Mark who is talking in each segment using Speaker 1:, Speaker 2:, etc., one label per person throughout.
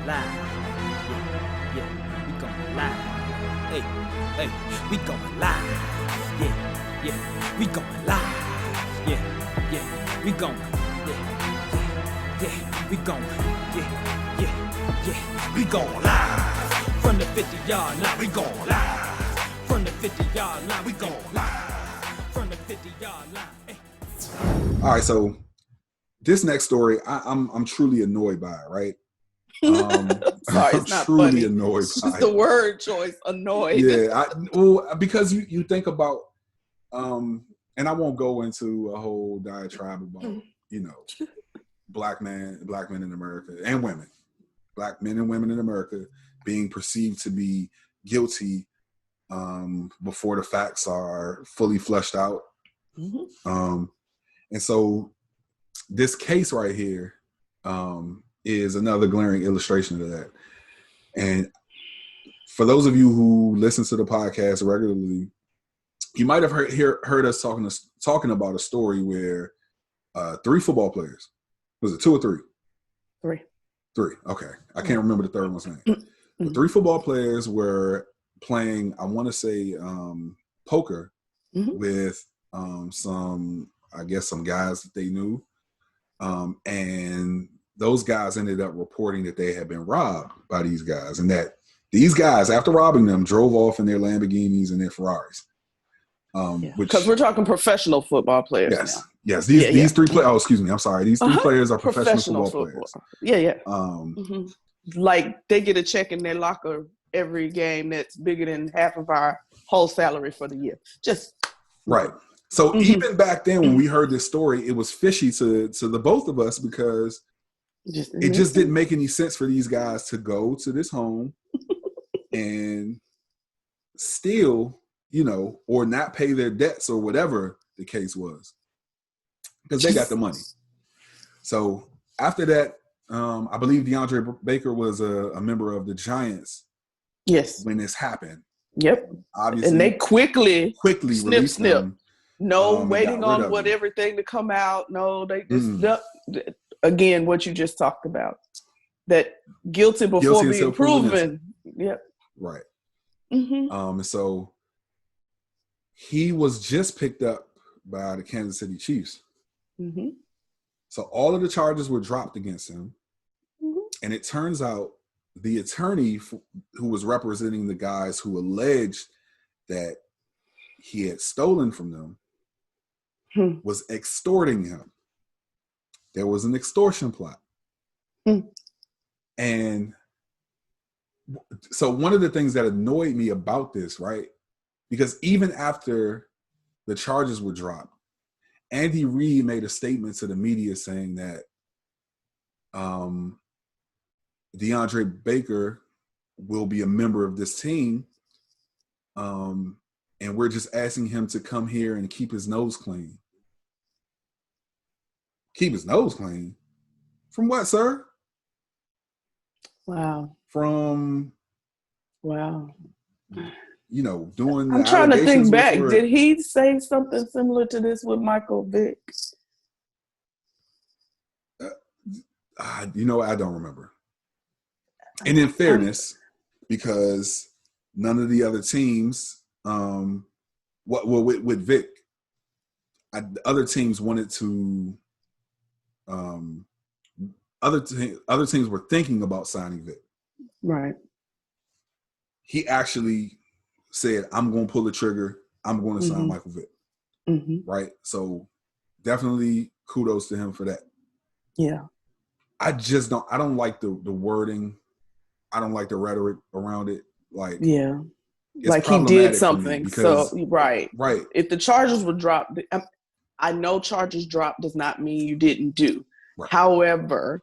Speaker 1: live. Yeah, yeah, we going live. Hey, hey, we going live. Yeah, yeah, we going live. Yeah, yeah, we going. Yeah, yeah, we going. Yeah, yeah, yeah, we going live. From the 50-yard line, we going live. From the 50-yard line, we going live. From the 50-yard line. Hey.
Speaker 2: All right, so this next story, I'm truly annoyed by it, right?
Speaker 3: Sorry, it's not
Speaker 2: truly
Speaker 3: funny.
Speaker 2: annoyed
Speaker 3: It's
Speaker 2: by
Speaker 3: just the word choice, annoyed.
Speaker 2: Yeah, well, because you think about, and I won't go into a whole diatribe about, black men in America and women, black men and women in America being perceived to be guilty before the facts are fully fleshed out. Mm-hmm. And so this case right here is another glaring illustration of that. And for those of you who listen to the podcast regularly, you might have heard us talking about a story where 3 football players, was it 2 or 3?
Speaker 3: 3.
Speaker 2: 3. Okay. I can't remember the third one's name. But 3 football players were playing, I want to say, poker with some guys that they knew. And those guys ended up reporting that they had been robbed by these guys, and that these guys, after robbing them, drove off in their Lamborghinis and their Ferraris.
Speaker 3: Because we're talking professional football players now.
Speaker 2: Yes. These 3 players. Oh, excuse me. I'm sorry. These 3 players are professional football players.
Speaker 3: Yeah. Like they get a check in their locker every game that's bigger than half of our whole salary for the year. Just
Speaker 2: right. So even back then, when we heard this story, it was fishy to the both of us because it just didn't make any sense for these guys to go to this home and steal, or not pay their debts or whatever the case was, because they got the money. So after that, I believe DeAndre Baker was a member of the Giants.
Speaker 3: Yes.
Speaker 2: When this happened.
Speaker 3: Yep.
Speaker 2: Obviously,
Speaker 3: and they quickly released
Speaker 2: snip.
Speaker 3: Them. No waiting on everything to come out. No, they just again what you just talked about. That guilty before being proven. Yep.
Speaker 2: Right. So he was just picked up by the Kansas City Chiefs. So all of the charges were dropped against him. And it turns out the attorney who was representing the guys who alleged that he had stolen from them was extorting him. There was an extortion plot. And so one of the things that annoyed me about this, right, because even after the charges were dropped, Andy Reid made a statement to the media saying that DeAndre Baker will be a member of this team, and we're just asking him to come here and keep his nose clean. Keep his nose clean? From what, sir?
Speaker 3: Wow.
Speaker 2: From doing.
Speaker 3: I'm trying to think back. Did he say something similar to this with Michael Vick?
Speaker 2: I don't remember. And in fairness, because none of the other teams, with Vic, other teams wanted to. Other teams were thinking about signing Vic.
Speaker 3: Right.
Speaker 2: He actually said, "I'm going to pull the trigger. I'm going to sign Michael Vick." Right. So definitely kudos to him for that.
Speaker 3: Yeah.
Speaker 2: I don't like the wording. I don't like the rhetoric around it. Like,
Speaker 3: yeah, like he did something.
Speaker 2: Because,
Speaker 3: so right. If the charges were dropped, I know charges dropped does not mean you didn't do. Right. However,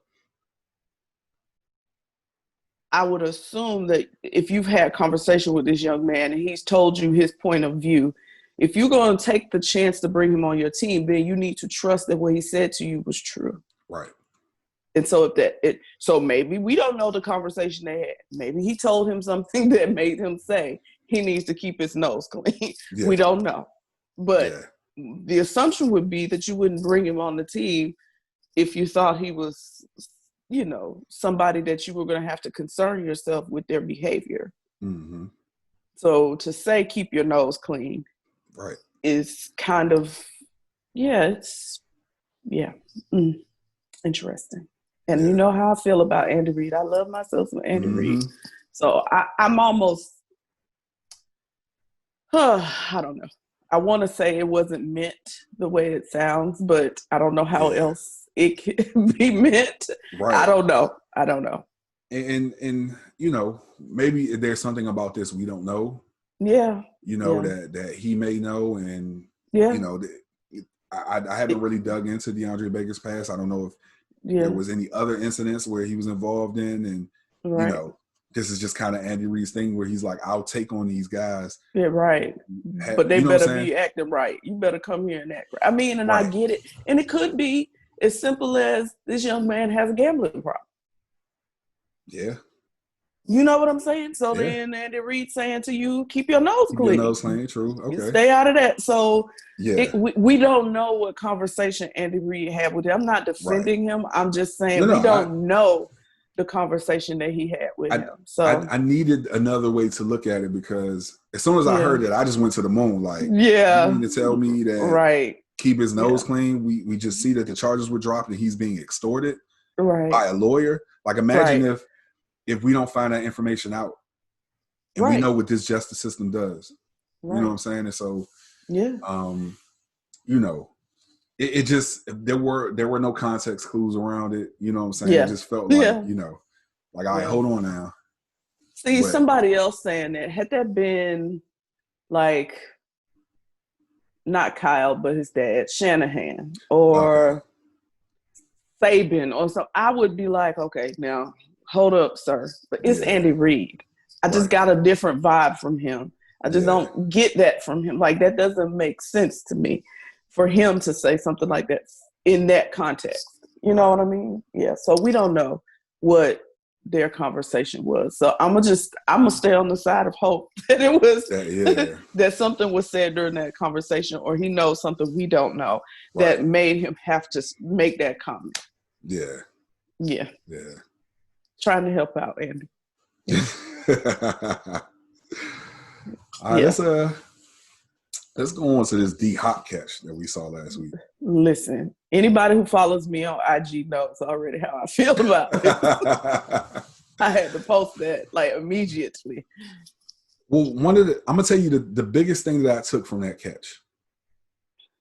Speaker 3: I would assume that if you've had conversation with this young man and he's told you his point of view, if you're going to take the chance to bring him on your team, then you need to trust that what he said to you was true.
Speaker 2: Right.
Speaker 3: And so so maybe we don't know the conversation they had. Maybe he told him something that made him say he needs to keep his nose clean. Yeah. We don't know. But the assumption would be that you wouldn't bring him on the team if you thought he was, somebody that you were going to have to concern yourself with their behavior.
Speaker 2: Mm-hmm.
Speaker 3: So to say keep your nose clean,
Speaker 2: right,
Speaker 3: is kind of interesting. And you know how I feel about Andy Reid. I love myself some Andy Reid. So I'm almost, I don't know. I want to say it wasn't meant the way it sounds, but I don't know how else it can be meant. Right. I don't know.
Speaker 2: And maybe there's something about this we don't know.
Speaker 3: Yeah.
Speaker 2: That he may know, and I haven't really dug into DeAndre Baker's past. I don't know if there was any other incidents where he was involved in, and this is just kind of Andy Reid's thing where he's like, I'll take on these guys.
Speaker 3: Yeah, right. But they better be acting right. You better come here and act right. I mean, and I get it. And it could be as simple as this young man has a gambling problem.
Speaker 2: Yeah.
Speaker 3: You know what I'm saying? So then Andy Reid saying to you, keep your nose clean.
Speaker 2: Keep your nose clean, true. Okay.
Speaker 3: You stay out of that. So we don't know what conversation Andy Reid had with him. I'm not defending him. I'm just saying we don't know the conversation that he had with him. So
Speaker 2: I needed another way to look at it, because as soon as I heard that, I just went to the moon. Like, you mean to tell me that keep his nose clean? We just see that the charges were dropped and he's being extorted by a lawyer. Like, imagine if we don't find that information out, and we know what this justice system does. You know what I'm saying? And so, it just, there were no context clues around it. You know what I'm saying? It just felt like, like, all right, hold on now.
Speaker 3: See, somebody else saying that, had that been like, not Kyle, but his dad, Shanahan, or Saban, or something, I would be like, okay, now, hold up, sir. But it's Andy Reid. I just got a different vibe from him. I just don't get that from him. Like, that doesn't make sense to me for him to say something like that in that context. You know what I mean? Yeah. So we don't know what their conversation was. So I'm gonna stay on the side of hope that it was that something was said during that conversation, or he knows something we don't know that made him have to make that comment. Yeah. Trying to help out, Andy.
Speaker 2: All right, let's go on to this D Hop catch that we saw last week.
Speaker 3: Listen, anybody who follows me on IG knows already how I feel about it. I had to post that like immediately.
Speaker 2: Well, I'm gonna tell you the biggest thing that I took from that catch.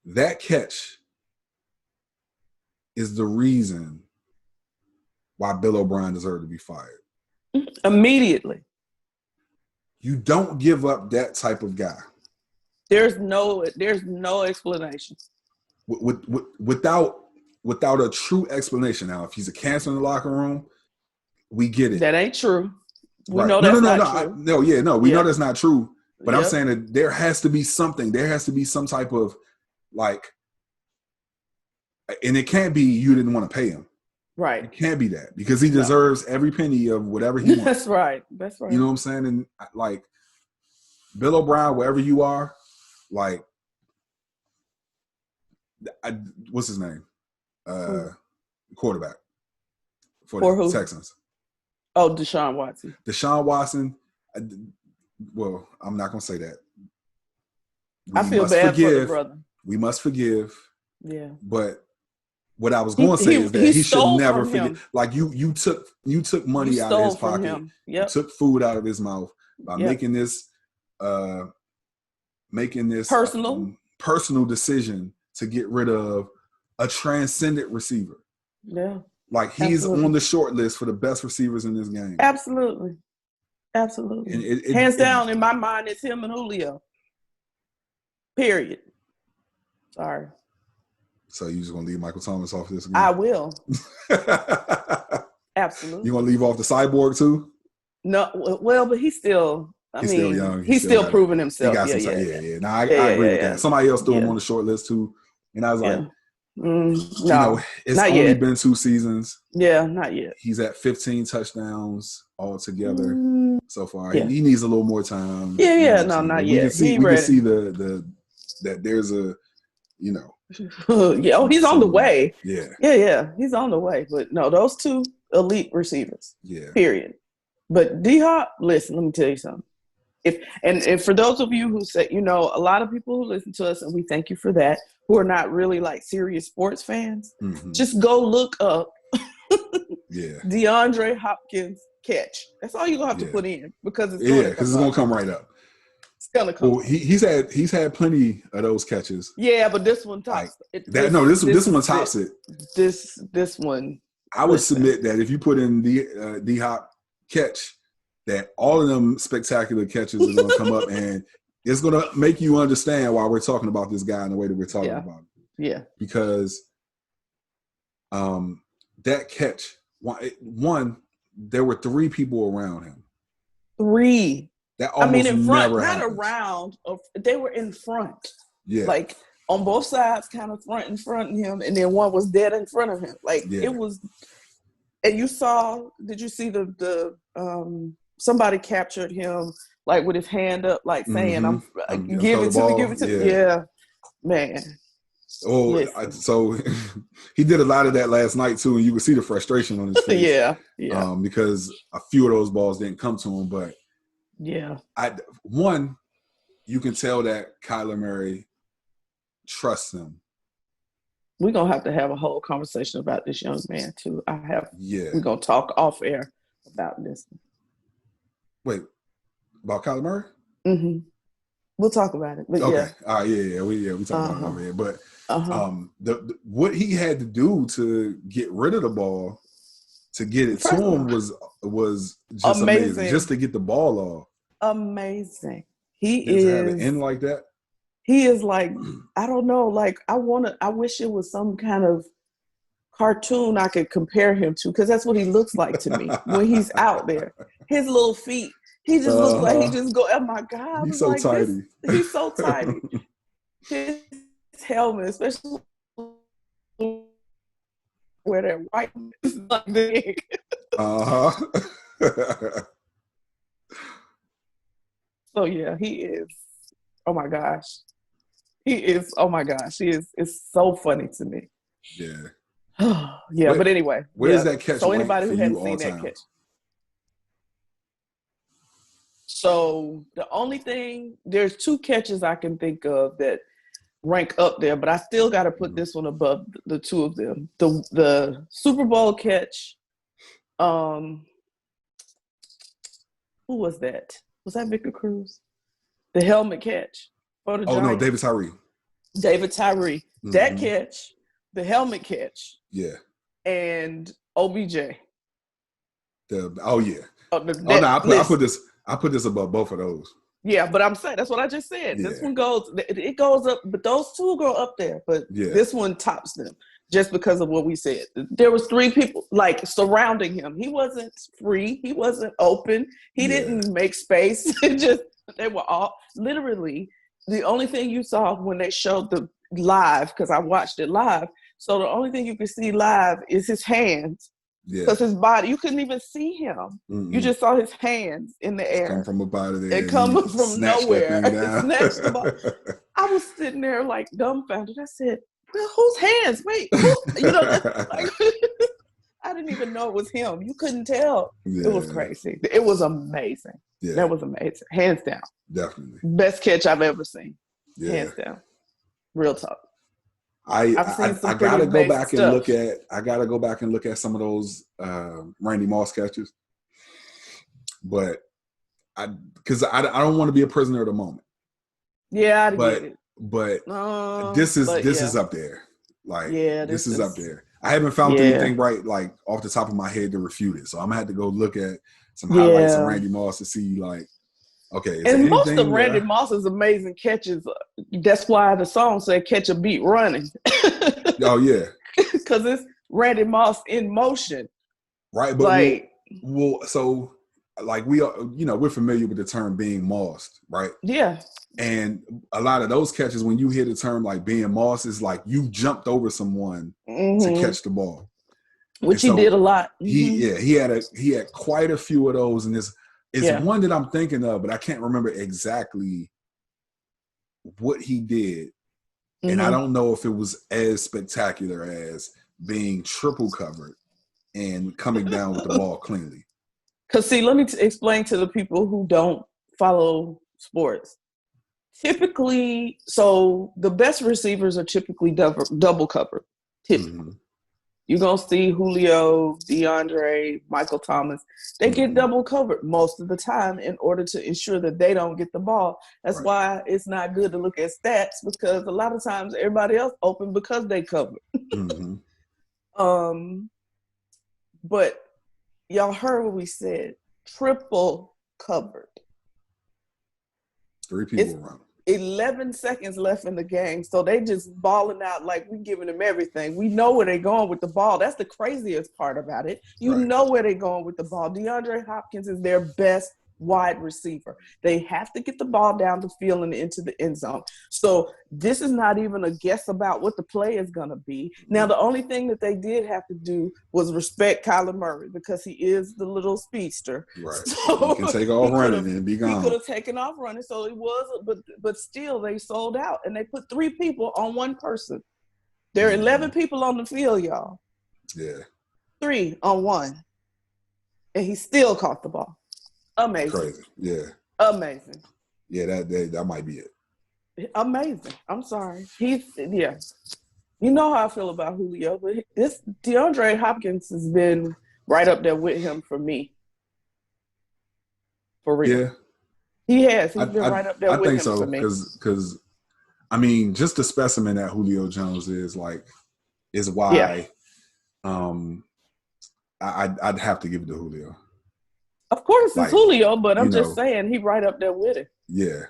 Speaker 2: That catch is the reason why Bill O'Brien deserved to be fired.
Speaker 3: Immediately.
Speaker 2: You don't give up that type of guy.
Speaker 3: There's no explanation.
Speaker 2: Without a true explanation. Now, if he's a cancer in the locker room, we get it.
Speaker 3: That ain't true. We know that's not true.
Speaker 2: We know that's not true. But I'm saying that there has to be something. There has to be some type of, like, and it can't be you didn't want to pay him.
Speaker 3: Right.
Speaker 2: It can't be that, because he deserves every penny of whatever he wants.
Speaker 3: That's right.
Speaker 2: You know what I'm saying? And like, Bill O'Brien, wherever you are, like, what's his name? Quarterback for the Texans.
Speaker 3: Oh, Deshaun Watson.
Speaker 2: Deshaun Watson. Well, I'm not gonna say that.
Speaker 3: I feel bad for the brother.
Speaker 2: We must forgive.
Speaker 3: Yeah.
Speaker 2: But what I was going to say is that he should never forget. Like, you took money out of his pocket. You took food out of his mouth by making this personal decision to get rid of a transcendent receiver.
Speaker 3: Yeah.
Speaker 2: Like, he's on the short list for the best receivers in this game.
Speaker 3: Absolutely. And hands down, in my mind, it's him and Julio. Period. Sorry.
Speaker 2: So you just gonna leave Michael Thomas off this game?
Speaker 3: I will. Absolutely.
Speaker 2: You gonna leave off the cyborg too?
Speaker 3: No, well, but he's still young. He's still proving himself.
Speaker 2: I agree with that. Somebody else threw him on the short list too, and I was like, it's only been 2 seasons.
Speaker 3: Yeah, not yet.
Speaker 2: He's at 15 touchdowns altogether so far. Yeah. He needs a little more time.
Speaker 3: Not yet. We can see
Speaker 2: that there's a,
Speaker 3: he's on the way. Yeah, he's on the way. But no, those two elite receivers.
Speaker 2: Yeah.
Speaker 3: Period. But D-Hop, listen, let me tell you something. If for those of you who say, a lot of people who listen to us, and we thank you for that, who are not really like serious sports fans, just go look up DeAndre Hopkins catch. That's all you're gonna have to put in because it's gonna come right up. It's gonna come.
Speaker 2: Well, he's had plenty of those catches.
Speaker 3: Yeah, but this one tops
Speaker 2: it. This one tops it.
Speaker 3: This one.
Speaker 2: I would submit that if you put in the D-Hop catch, that all of them spectacular catches are going to come up, and it's going to make you understand why we're talking about this guy in the way that we're talking about him.
Speaker 3: Yeah.
Speaker 2: Because that catch, one, there were 3 people around him.
Speaker 3: 3.
Speaker 2: That almost
Speaker 3: in front,
Speaker 2: never
Speaker 3: not
Speaker 2: happens.
Speaker 3: around. They were in front.
Speaker 2: Yeah.
Speaker 3: Like on both sides, kind of front in front of him, and then one was dead in front of him. Like it was. And you saw? Did you see the somebody captured him like with his hand up, like saying, "I'm give it to me." Yeah, man.
Speaker 2: Oh, so he did a lot of that last night too, and you could see the frustration on his face.
Speaker 3: Yeah.
Speaker 2: Because a few of those balls didn't come to him, but you can tell that Kyler Murray trusts him.
Speaker 3: We're gonna have to have a whole conversation about this young man too. We're gonna talk off air about this.
Speaker 2: Wait, about Kyler Murray?
Speaker 3: Mm-hmm. We'll talk about it. But
Speaker 2: okay. We talk about it over here. But what he had to do to get rid of the ball, to get it to him was just amazing. Just to get the ball off.
Speaker 3: Amazing.
Speaker 2: To have it end like that.
Speaker 3: He is like, I don't know, like I wish it was some kind of cartoon I could compare him to, because that's what he looks like to me when he's out there. His little feet, he just looks like he just go, oh my God.
Speaker 2: He's so tidy.
Speaker 3: He's so tidy. His helmet, especially where that white is not big. So yeah, he is. Oh my gosh. He is. Oh my gosh. He is. It's so funny to me.
Speaker 2: Yeah.
Speaker 3: But anyway.
Speaker 2: Where's that catch?
Speaker 3: So anybody who hadn't seen that catch. So the only thing, there's 2 catches I can think of that rank up there, but I still got to put this one above the 2 of them. The Super Bowl catch. Who was that? Was that Victor Cruz? The helmet catch.
Speaker 2: No, David Tyree.
Speaker 3: Mm-hmm. That catch, the helmet catch.
Speaker 2: Yeah.
Speaker 3: And OBJ.
Speaker 2: I put this above both of those.
Speaker 3: Yeah, but I'm saying that's what I just said. Yeah. This one goes up, but those 2 go up there. But this one tops them just because of what we said. There was 3 people like surrounding him. He wasn't free. He wasn't open. He didn't make space. They were all literally. The only thing you saw when they showed the live, because I watched it live, so the only thing you could see live is his hands. Because his body, you couldn't even see him. Mm-hmm. You just saw his hands in the air.
Speaker 2: Come from a body there.
Speaker 3: It come from nowhere. Snatched the ball. I was sitting there like dumbfounded. I said, well, whose hands? Wait, who? I didn't even know it was him. You couldn't tell. Yeah. It was crazy. It was amazing. Yeah. That was amazing. Hands down.
Speaker 2: Definitely.
Speaker 3: Best catch I've ever seen. Yeah. Hands down. Real talk.
Speaker 2: I gotta go back and look at. I gotta go back and look at some of those Randy Moss catches, but because I don't want to be a prisoner of the moment.
Speaker 3: Yeah, I get it.
Speaker 2: But this is up there. Like this is up there. I haven't found anything right like off the top of my head to refute it, so I'm gonna have to go look at some highlights of Randy Moss to see like. Okay,
Speaker 3: and most of Randy Moss's amazing catches, that's why the song said catch a beat running.
Speaker 2: Oh, yeah.
Speaker 3: Because it's Randy Moss in motion.
Speaker 2: Right, but so we are, we're familiar with the term being mossed, right?
Speaker 3: Yeah.
Speaker 2: And a lot of those catches, when you hear the term like being mossed, is like you jumped over someone to catch the ball.
Speaker 3: Which he did a lot.
Speaker 2: Mm-hmm. He had quite a few of those, and it's one that I'm thinking of, but I can't remember exactly what he did. Mm-hmm. And I don't know if it was as spectacular as being triple covered and coming down with the ball cleanly.
Speaker 3: Because, see, let me explain to the people who don't follow sports. Typically, so the best receivers are typically double covered. Typically. Mm-hmm. You're going to see Julio, DeAndre, Michael Thomas. They get double covered most of the time in order to ensure that they don't get the ball. That's why it's not good to look at stats, because a lot of times everybody else open because they covered. Mm-hmm. But y'all heard what we said. Triple covered.
Speaker 2: 3 people around.
Speaker 3: 11 seconds left in the game, so they just balling out like we giving them everything. We know where they're going with the ball. That's the craziest part about it. You know where they're going with the ball. DeAndre Hopkins is their best wide receiver. They have to get the ball down the field and into the end zone. So this is not even a guess about what the play is going to be. Now, the only thing that they did have to do was respect Kyler Murray, because he is the little speedster.
Speaker 2: Right. So he can take off running and be gone.
Speaker 3: He could have taken off running. So it was, but still they sold out, and they put 3 people on 1 person. There are 11 people on the field, y'all.
Speaker 2: Yeah.
Speaker 3: 3 on 1. And he still caught the ball. Amazing.
Speaker 2: Crazy. Yeah.
Speaker 3: Amazing.
Speaker 2: Yeah, that might be it.
Speaker 3: Amazing. I'm sorry. You know how I feel about Julio, but this DeAndre Hopkins has been right up there with him for me. For real. Yeah. He has. He's been right up there with him for me.
Speaker 2: Because I mean, just the specimen that Julio Jones is why I'd have to give it to Julio.
Speaker 3: Of course, it's Julio, but I'm just saying he right up there with it.
Speaker 2: Yeah.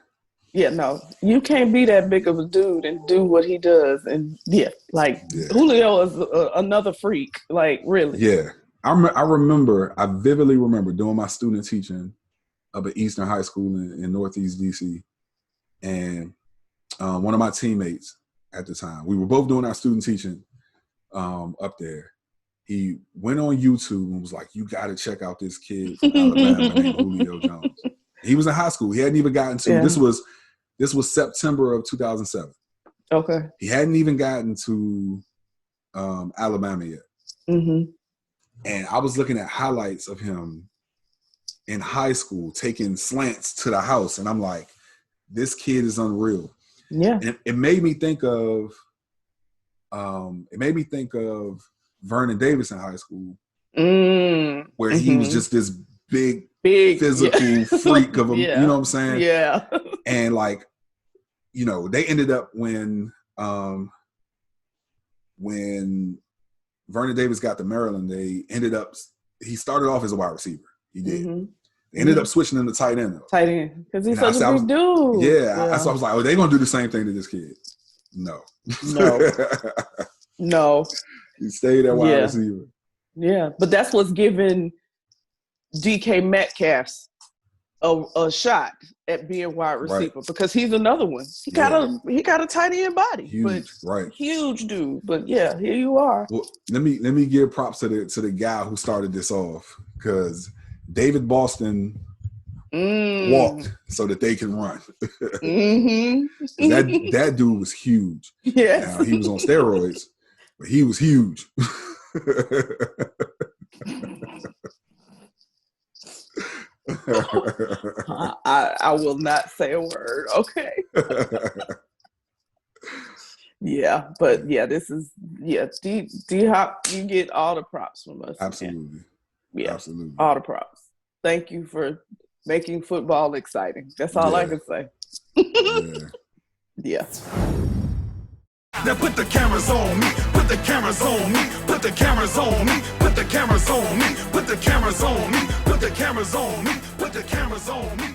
Speaker 3: Yeah, no. You can't be that big of a dude and do what he does. And, Julio is another freak. Like, really.
Speaker 2: Yeah. I vividly remember doing my student teaching up at Eastern High School in Northeast D.C. And one of my teammates at the time, we were both doing our student teaching up there. He went on YouTube and was like, "You got to check out this kid from Alabama named Julio Jones." He was in high school. He hadn't even gotten to this was September of 2007.
Speaker 3: Okay.
Speaker 2: He hadn't even gotten to Alabama yet.
Speaker 3: Mm-hmm.
Speaker 2: And I was looking at highlights of him in high school taking slants to the house, and I'm like, "This kid is unreal."
Speaker 3: Yeah.
Speaker 2: And it made me think of Vernon Davis in high school, where he was just this big physical freak of a, you know what I'm saying?
Speaker 3: Yeah.
Speaker 2: And they ended up when Vernon Davis got to Maryland, he started off as a wide receiver. He did. Mm-hmm. They ended up switching him to tight end.
Speaker 3: Tight end, because he's such a big dude.
Speaker 2: Yeah. So I was like, they're going to do the same thing to this kid. No.
Speaker 3: No.
Speaker 2: He stayed at wide receiver.
Speaker 3: Yeah, but that's what's giving DK Metcalf a shot at being wide receiver, because he's another one. He got a tight end body, huge dude. But yeah, here you are.
Speaker 2: Well, let me give props to the guy who started this off, because David Boston walked so that they can run. Mm-hmm. that dude was huge.
Speaker 3: Yes.
Speaker 2: Now, he was on steroids, but he was huge.
Speaker 3: I will not say a word. Okay. Yeah, but this is D-Hop, you get all the props from us.
Speaker 2: Absolutely.
Speaker 3: Man. Yeah,
Speaker 2: absolutely.
Speaker 3: All the props. Thank you for making football exciting. That's all I can say. Yeah.
Speaker 1: Now put the cameras on me, put the cameras on me, put the cameras on me, put the cameras on me, put the cameras on me, put the cameras on me, put the cameras on me.